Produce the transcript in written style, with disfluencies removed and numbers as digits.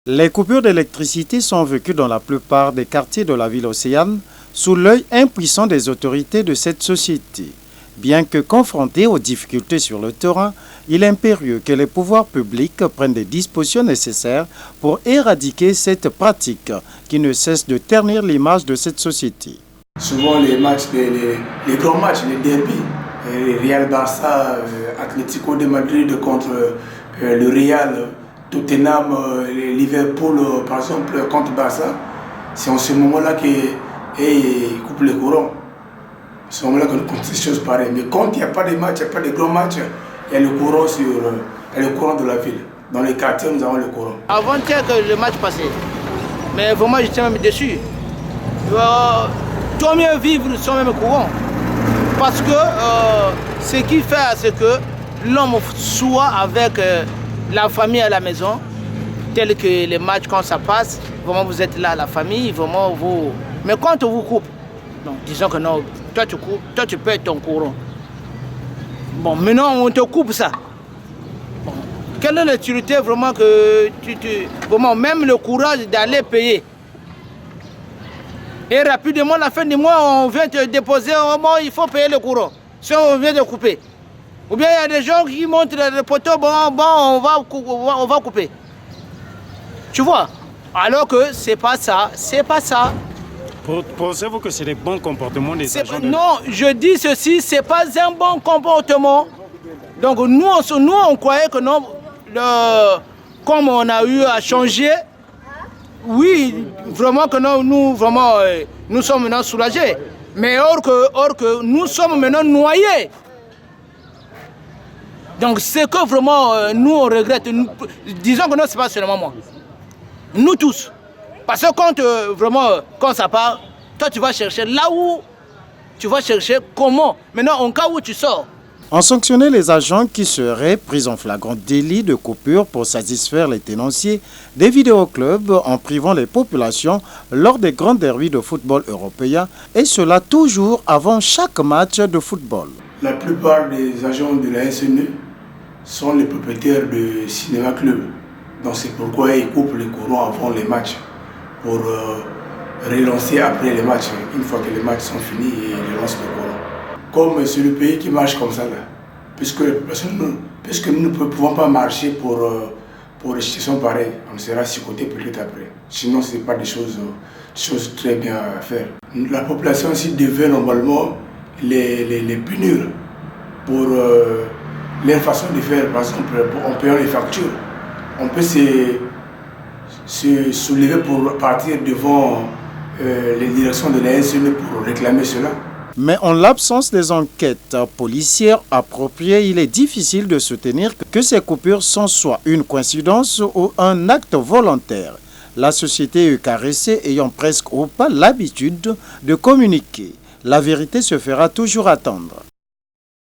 Les coupures d'électricité sont vécues dans la plupart des quartiers de la ville océane sous l'œil impuissant des autorités de cette société. Bien que confrontés aux difficultés sur le terrain, il est impérieux que les pouvoirs publics prennent des dispositions nécessaires pour éradiquer cette pratique qui ne cesse de ternir l'image de cette société. Souvent les matchs, les grands matchs, les derbys, Real Barça, Atlético de Madrid contre le Real, Tottenham, Liverpool par exemple contre Barça, c'est en ce moment-là qu'ils coupent le courant. C'est en ce moment-là qu'on compte ces choses pareilles. Mais quand il n'y a pas de match, il n'y a pas de grands matchs, il y a le courant de la ville. Dans les quartiers, nous avons le courant. Avant-hier que le match passait, mais vraiment j'étais même déçu. Tant mieux vivre sans même courant. Parce que ce qui fait, c'est que l'homme soit avec la famille à la maison, tel que les matchs quand ça passe, vraiment vous êtes là, la famille, vraiment vous... Mais quand on vous coupe, non, disons que non, toi tu coupes, toi tu perds ton courant. Bon, maintenant on te coupe ça. Bon, quelle est l'utilité vraiment que vraiment même le courage d'aller payer? Et rapidement, la fin du mois, on vient te déposer, il faut payer le courant, si on vient de couper. Ou bien il y a des gens qui montrent le poteau, on va couper. Tu vois? Alors que c'est pas ça, c'est pas ça. Pensez-vous que c'est des bons comportements des agents Non, je dis ceci, c'est pas un bon comportement. Donc nous on croyait que non, comme on a eu à changer, oui, vraiment que non, nous sommes maintenant soulagés. Mais or que nous sommes maintenant noyés. Donc c'est que vraiment nous on regrette. Disons que non, c'est pas seulement moi. Nous tous. Parce que quand ça part, toi tu vas chercher là où tu vas chercher comment. Maintenant, en cas où tu sors. On sanctionnait les agents qui seraient pris en flagrant délit de coupure pour satisfaire les tenanciers des vidéoclubs en privant les populations lors des grands derbys de football européens, et cela toujours avant chaque match de football. La plupart des agents de la SNE sont les propriétaires de cinéma club. Donc c'est pourquoi ils coupent le courant avant les matchs pour relancer après les matchs. Une fois que les matchs sont finis, ils relancent le courant. Comme c'est le pays qui marche comme ça là, puisque nous ne pouvons pas marcher pour des situations pareilles, on sera chicoté peut-être après. Sinon ce n'est pas des choses très bien à faire. La population aussi devait normalement les punir pour leur façon de faire, par exemple en payant les factures. On peut se soulever pour partir devant les directions de la SNE pour réclamer cela. Mais en l'absence des enquêtes policières appropriées, il est difficile de soutenir que ces coupures sont soit une coïncidence ou un acte volontaire. La société est caressée ayant presque ou pas l'habitude de communiquer. La vérité se fera toujours attendre.